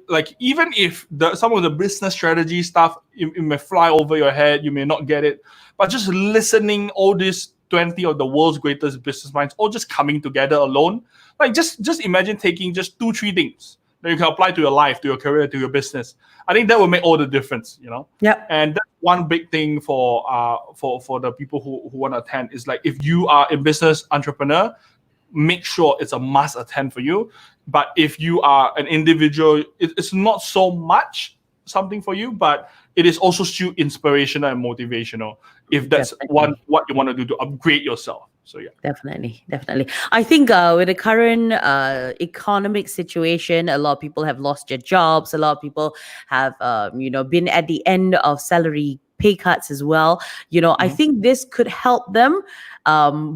Like even if some of the business strategy stuff, it may fly over your head, you may not get it, but just listening all these 20 of the world's greatest business minds all just coming together alone, like just imagine taking just 2-3 things that you can apply to your life, to your career, to your business. I think that will make all the difference. Yep. And that's one big thing for the people who want to attend is like, if you are a business entrepreneur, make sure it's a must attend for you. But if you are an individual, it's not so much something for you, but it is also still inspirational and motivational if that's what Definitely. you want to do to upgrade yourself. So yeah. Definitely, definitely. I think with the current economic situation, a lot of people have lost their jobs. A lot of people have, been at the end of salary pay cuts as well. I Mhm. think this could help them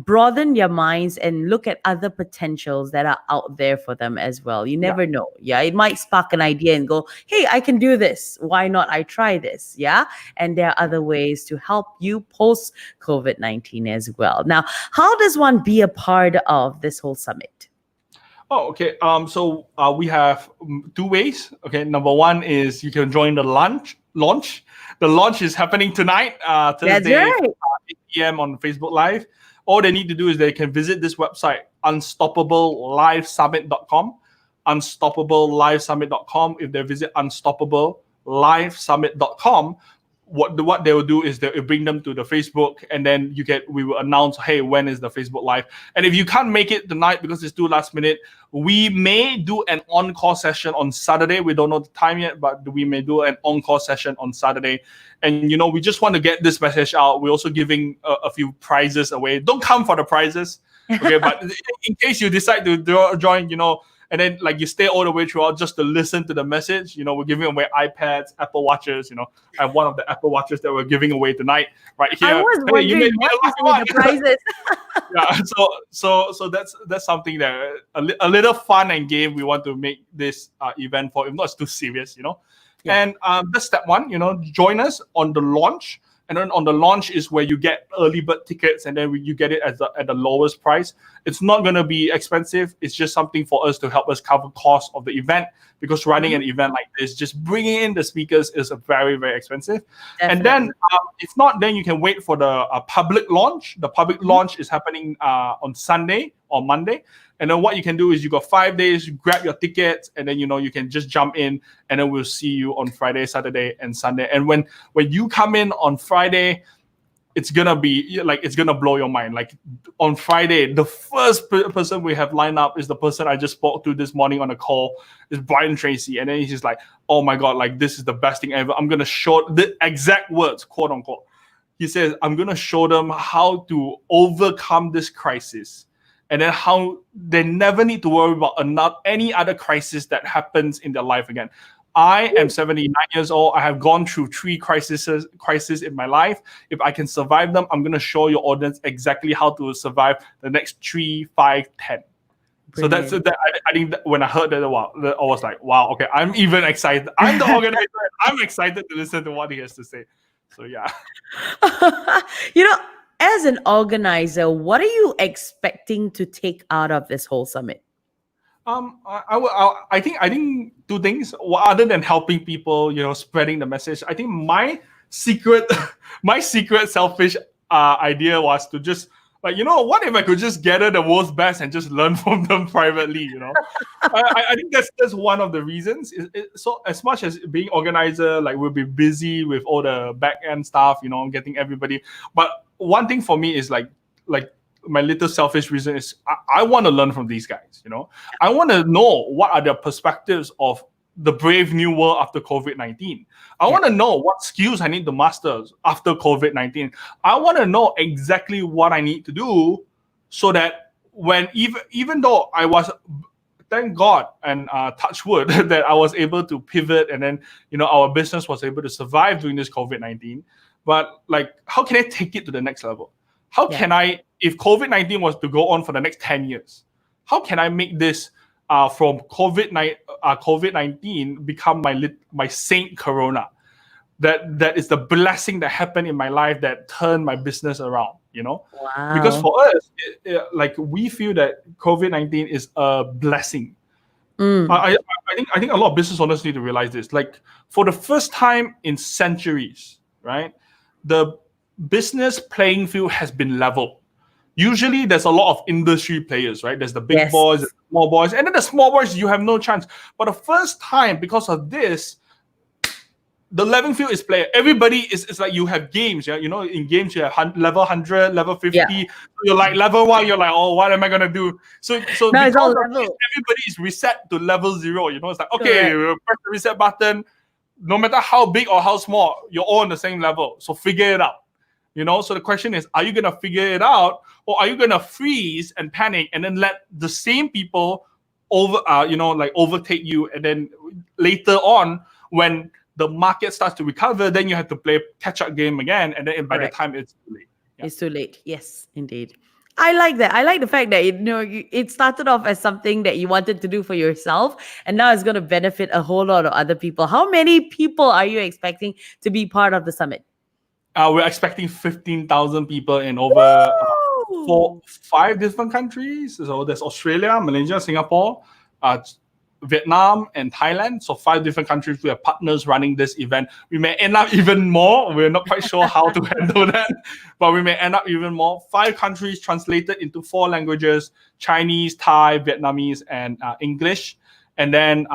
broaden their minds and look at other potentials that are out there for them as well. You Yeah. never know. Yeah, it might spark an idea and go, hey, I can do this. Why not I try this? Yeah. And there are other ways to help you post COVID-19 as well. Now, how does one be a part of this whole summit? Oh, okay. So we have two ways. Okay, number one is you can join the launch. The launch is happening tonight, That's Thursday, right. 8 p.m. on Facebook Live. All they need to do is they can visit this website, unstoppableLiveSummit.com. UnstoppableLiveSummit.com. If they visit unstoppableLiveSummit.com, what they will do is they will bring them to the Facebook, and then we will announce, hey, when is the Facebook Live. And if you can't make it tonight because it's too last minute, we may do an on-call session on Saturday. We don't know the time yet, but we may do an on-call session on Saturday. And we just want to get this message out. We're also giving a few prizes away. Don't come for the prizes, okay? But in case you decide to join, and then like you stay all the way throughout just to listen to the message, we're giving away iPads, Apple Watches. I have one of the Apple Watches that we're giving away tonight, right I here. was Hey, you may wondering be what the is lucky with the one. prizes. Yeah, so that's something that a little fun and game we want to make this event for. If not, it's too serious. Yeah. And that's step one. Join us on the launch. And then on the launch is where you get early bird tickets, and then you get it at the lowest price. It's not going to be expensive. It's just something for us to help us cover cost of the event, because running an event like this, just bringing in the speakers is very, very expensive. And then Definitely. if not, then you can wait for the public launch. The public Mhm. launch is happening on Sunday or Monday. And then what you can do is you got 5 days, you grab your tickets, and then you can just jump in, and then we'll see you on Friday, Saturday, and Sunday. And when you come in on Friday, it's gonna be like, it's gonna blow your mind. Like on Friday, the first person we have lined up is the person I just spoke to this morning on a call, is Brian Tracy. And then he's just like, oh my god, like this is the best thing ever. I'm gonna show the exact words, quote unquote. He says, I'm gonna show them how to overcome this crisis, and then how they never need to worry about any other crisis that happens in their life again. I am 79 years old. I have gone through 3 crises in my life. If I can survive them, I'm going to show your audience exactly how to survive the next 3, 5, 10. So that's Brilliant. that. I think that when I heard that, wow, I was like, wow, okay, I'm even excited. I'm the organizer. I'm excited to listen to what he has to say. So yeah. you know, as an organizer, what are you expecting to take out of this whole summit? I think 2 things. Other than helping people, spreading the message, I think my secret, my secret selfish idea was to just like, what if I could just gather the world's best and just learn from them privately. I think that's one of the reasons. So as much as being organizer, like we'll be busy with all the back end stuff, getting everybody. But one thing for me is like my little selfish reason is I want to learn from these guys. I want to know what are their perspectives of the brave new world after COVID-19. I want to know what skills I need to master after COVID-19. I want to know exactly what I need to do so that when even though I was, thank God and touch wood, that I was able to pivot, and then our business was able to survive during this COVID-19. But like, how can I take it to the next level? How Yeah. can I, if COVID-19 was to go on for the next 10 years, how can I make this from COVID-19 become my saint Corona? that is the blessing that happened in my life that turned my business around, because Wow. for us, like, we feel that COVID-19 is a blessing. Mm. I think a lot of business owners need to realize this. Like, for the first time in centuries, right, the business playing field has been leveled. Usually, there's a lot of industry players, right? There's the big Yes. boys, the small boys, and then the small boys, you have no chance. But the first time, because of this, the leveling field is player. Everybody is, it's like you have games, yeah. In games you have level 100, level Yeah. 50. You're like level 1. You're like, oh, what am I gonna do? So Now it's because all of this, level. everybody is reset to level 0. It's like, okay, Correct. press the reset button. No matter how big or how small, you're all on the same level. So figure it out. So the question is, are you gonna figure it out, or are you gonna freeze and panic and then let the same people overtake you, and then later on, when the market starts to recover, then you have to play catch-up game again, and then by the Correct. time it's too late. Yeah. It's too late. Yes, indeed. I like that. I like the fact that it started off as something that you wanted to do for yourself, and now it's going to benefit a whole lot of other people. How many people are you expecting to be part of the summit? We're expecting 15,000 people in over Woo! 5 different countries. So there's Australia, Malaysia, Singapore, Vietnam, and Thailand. So 5 different countries. We have partners running this event. We may end up even more. We're not quite sure how to handle that, but we may end up even more. 5 countries translated into 4 languages: Chinese, Thai, Vietnamese, and English. And then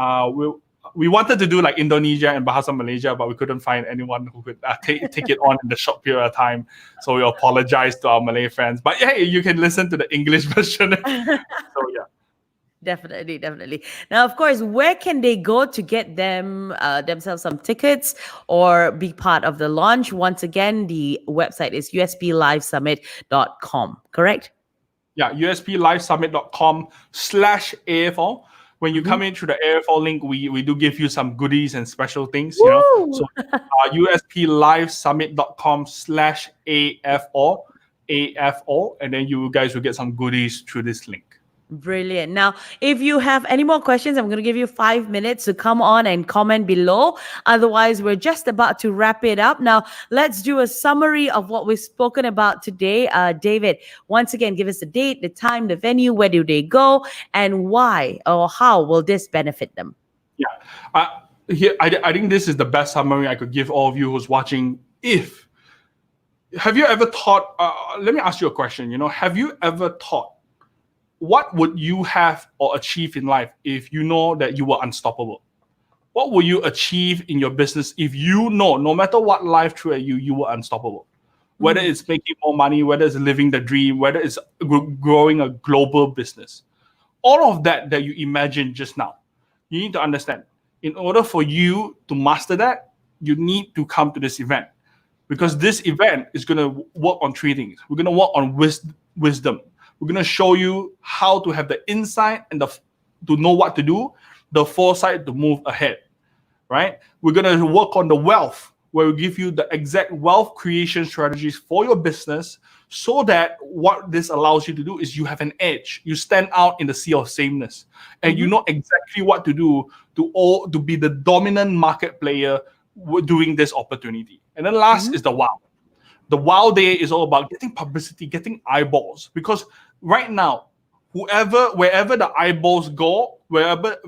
we wanted to do like Indonesia and Bahasa Malaysia, but we couldn't find anyone who could take it on in the short period of time. So we apologize to our Malay friends. But hey, you can listen to the English version. So yeah. Definitely, definitely. Now, of course, where can they go to get themselves some tickets or be part of the launch? Once again, the website is usplivesummit.com, correct? Yeah, usplivesummit.com/AFO. When you Mhm. come in through the AFO link, we do give you some goodies and special things, Woo! So usplivesummit.com/AFO, and then you guys will get some goodies through this link. Brilliant. Now, if you have any more questions, I'm going to give you 5 minutes to come on and comment below. Otherwise, we're just about to wrap it up. Now, let's do a summary of what we've spoken about today. David, once again, give us the date, the time, the venue, where do they go, and why or how will this benefit them? Yeah. I think this is the best summary I could give all of you who's watching. Have you ever thought, let me ask you a question, have you ever thought, what would you have or achieve in life if you know that you were unstoppable? What will you achieve in your business if you know, no matter what life threw at you, you were unstoppable? Whether Mm. it's making more money, whether it's living the dream, whether it's growing a global business. All of that you imagined just now, you need to understand. In order for you to master that, you need to come to this event, because this event is going to work on 3 things. We're going to work on wisdom. We're going to show you how to have the insight and to know what to do, the foresight to move ahead, right? We're going to work on the wealth, where we give you the exact wealth creation strategies for your business, so that what this allows you to do is you have an edge. You stand out in the sea of sameness, and you Mhm. know exactly what to do to be the dominant market player doing this opportunity. And then last Mhm. is the wow. The wow day is all about getting publicity, getting eyeballs. Because right now, wherever the eyeballs go, wherever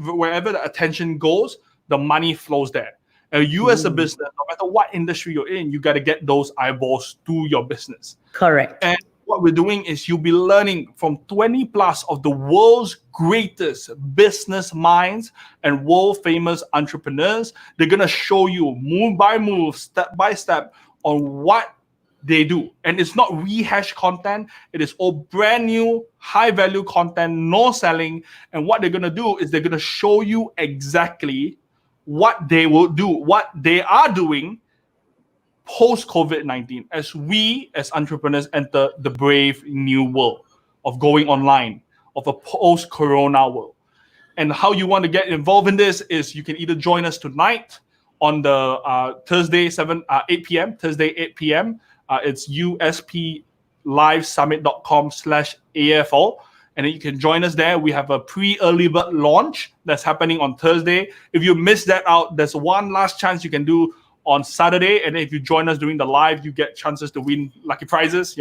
the attention goes, the money flows there. And you as a Ooh. business, no matter what industry you're in, you got to get those eyeballs to your business. Correct. And what we're doing is you'll be learning from 20 plus of the world's greatest business minds and world famous entrepreneurs. They're going to show you move by move, step by step, on what they do. And it's not rehash content. It is all brand new, high value content, no selling. And what they're going to do is they're going to show you exactly what they will do, what they are doing post COVID-19, as we as entrepreneurs enter the brave new world of going online, of a post Corona world. And how you want to get involved in this is you can either join us tonight on the Thursday 8 p.m. Thursday 8 p.m. It's usplivesummit.com/AFO. And then you can join us there. We have a pre-early bird launch that's happening on Thursday. If you miss that out, there's one last chance you can do on Saturday. And if you join us during the live, you get chances to win lucky prizes.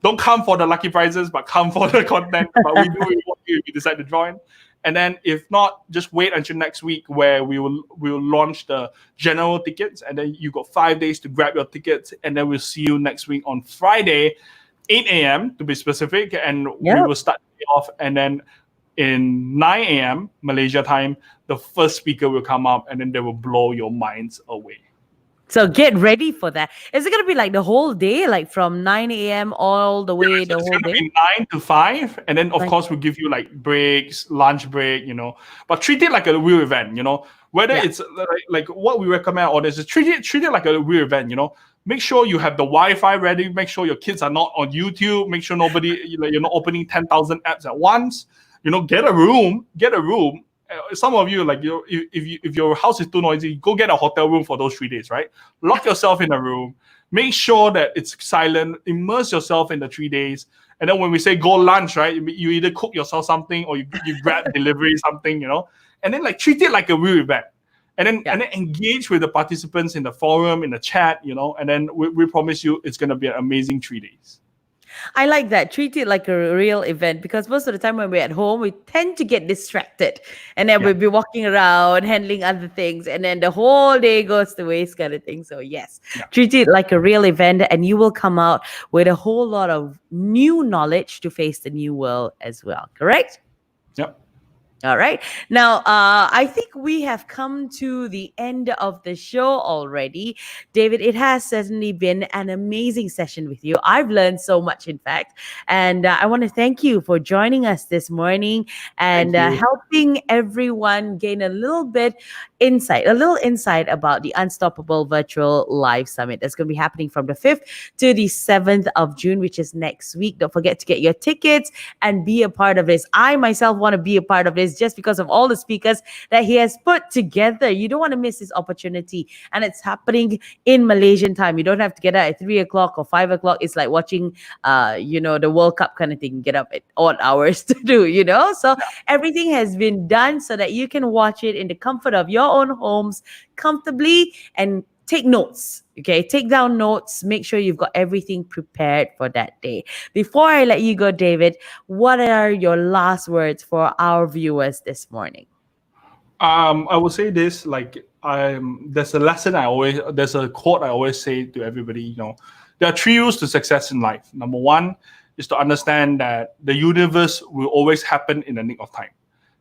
Don't come for the lucky prizes, but come for the content. But we do reward you if you decide to join. And then if not, just wait until next week where we will launch the general tickets, and then you got 5 days to grab your tickets, and then we'll see you next week on Friday, 8 a.m. to be specific, and we will start off, and then in 9 a.m. Malaysia time, the first speaker will come up, and then they will blow your minds away. So get ready for that. Is it going to be like the whole day, like from 9 a.m. all the way So the it's whole going to day? be 9 to 5, and then of Right. course we'll give you like breaks, lunch break, but treat it like a real event, whether it's like what we recommend or this is treat it like a real event, make sure you have the Wi-Fi ready, make sure your kids are not on YouTube, make sure you're not opening 10,000 apps at once, get a room. Some of you, like, if your house is too noisy, go get a hotel room for those 3 days, right? Lock yourself in a room, make sure that it's silent, immerse yourself in the 3 days. And then when we say go lunch, right, you either cook yourself something or you grab delivery something, and then like treat it like a real event. And then engage with the participants in the forum, in the chat, and then we promise you it's gonna be an amazing 3 days. I like that. Treat it like a real event, because most of the time when we're at home, we tend to get distracted, and then we'll be walking around handling other things, and then the whole day goes to waste, kind of thing. So yes, treat it like a real event, and you will come out with a whole lot of new knowledge to face the new world as well. Correct? Yep. All right. Now, I think we have come to the end of the show already. David, it has certainly been an amazing session with you. I've learned so much, in fact. And I want to thank you for joining us this morning and helping everyone gain a little insight about the Unstoppable Virtual Live Summit. That's going to be happening from the 5th to the 7th of June, which is next week. Don't forget to get your tickets and be a part of this. I myself want to be a part of this just because of all the speakers that he has put together. You don't want to miss this opportunity. And it's happening in Malaysian time. You don't have to get up at 3 o'clock or 5 o'clock. It's like watching, the World Cup kind of thing. Get up at odd hours to do, So everything has been done so that you can watch it in the comfort of your own homes comfortably and take notes. Okay, take down notes. Make sure you've got everything prepared for that day. Before I let you go, David, what are your last words for our viewers this morning? I will say this, like, there's a quote I always say to everybody, there are 3 rules to success in life. Number 1 is to understand that the universe will always happen in the nick of time.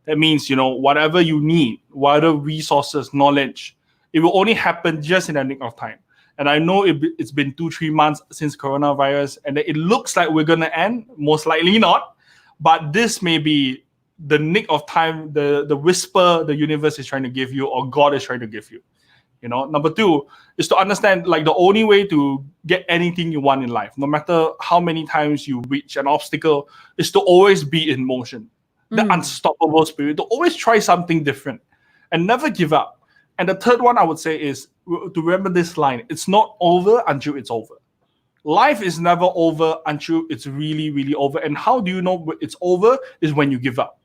That means, whatever you need, whatever resources, knowledge, it will only happen just in the nick of time. And I know it's been 2-3 months since coronavirus, and it looks like we're going to end, most likely not. But this may be the nick of time, the whisper the universe is trying to give you, or God is trying to give you. Number 2 is to understand, like, the only way to get anything you want in life, no matter how many times you reach an obstacle, is to always be in motion. The unstoppable spirit, to always try something different and never give up. And the third one I would say is to remember this line: it's not over until it's over. Life is never over until it's really, really over. And how do you know it's over? Is when you give up.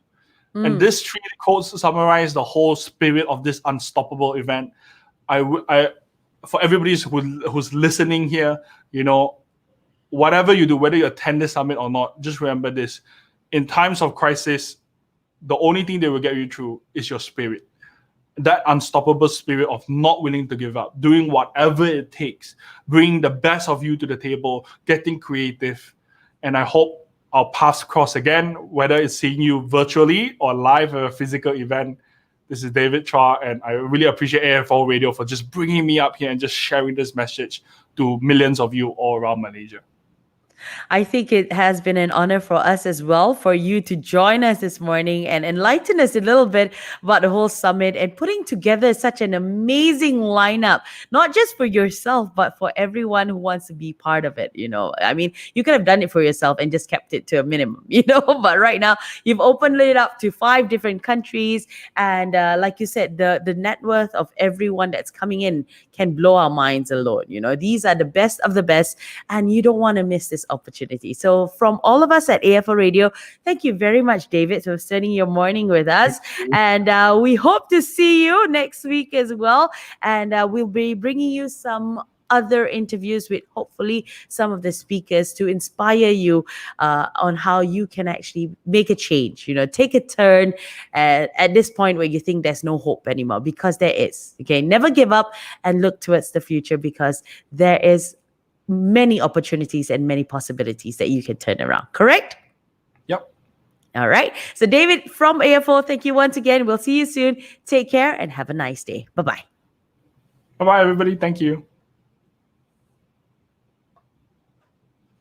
And these 3 quotes summarize the whole spirit of this unstoppable event. For everybody who's listening here, whatever you do, whether you attend this summit or not, just remember this: in times of crisis, the only thing that will get you through is your spirit. That unstoppable spirit of not willing to give up, doing whatever it takes, bringing the best of you to the table, getting creative. And I hope our paths cross again, whether it's seeing you virtually or live at a physical event. This is David Chua, and I really appreciate AFO Radio for just bringing me up here and just sharing this message to millions of you all around Malaysia. I think it has been an honor for us as well, for you to join us this morning and enlighten us a little bit about the whole summit and putting together such an amazing lineup, not just for yourself, but for everyone who wants to be part of it. I mean, you could have done it for yourself and just kept it to a minimum, but right now you've opened it up to 5 different countries. And like you said, the net worth of everyone that's coming in can blow our minds alone. These are the best of the best, and you don't want to miss this opportunity. So from all of us at AFO Radio, thank you very much, David, for spending your morning with us. And we hope to see you next week as well. And we'll be bringing you some other interviews with hopefully some of the speakers to inspire you on how you can actually make a change, take a turn at this point where you think there's no hope anymore, because there is. Okay, never give up and look towards the future, because there is many opportunities and many possibilities that you can turn around. Correct? Yep. All right. So David from AFO, thank you once again. We'll see you soon. Take care and have a nice day. Bye-bye. Bye bye, everybody. Thank you.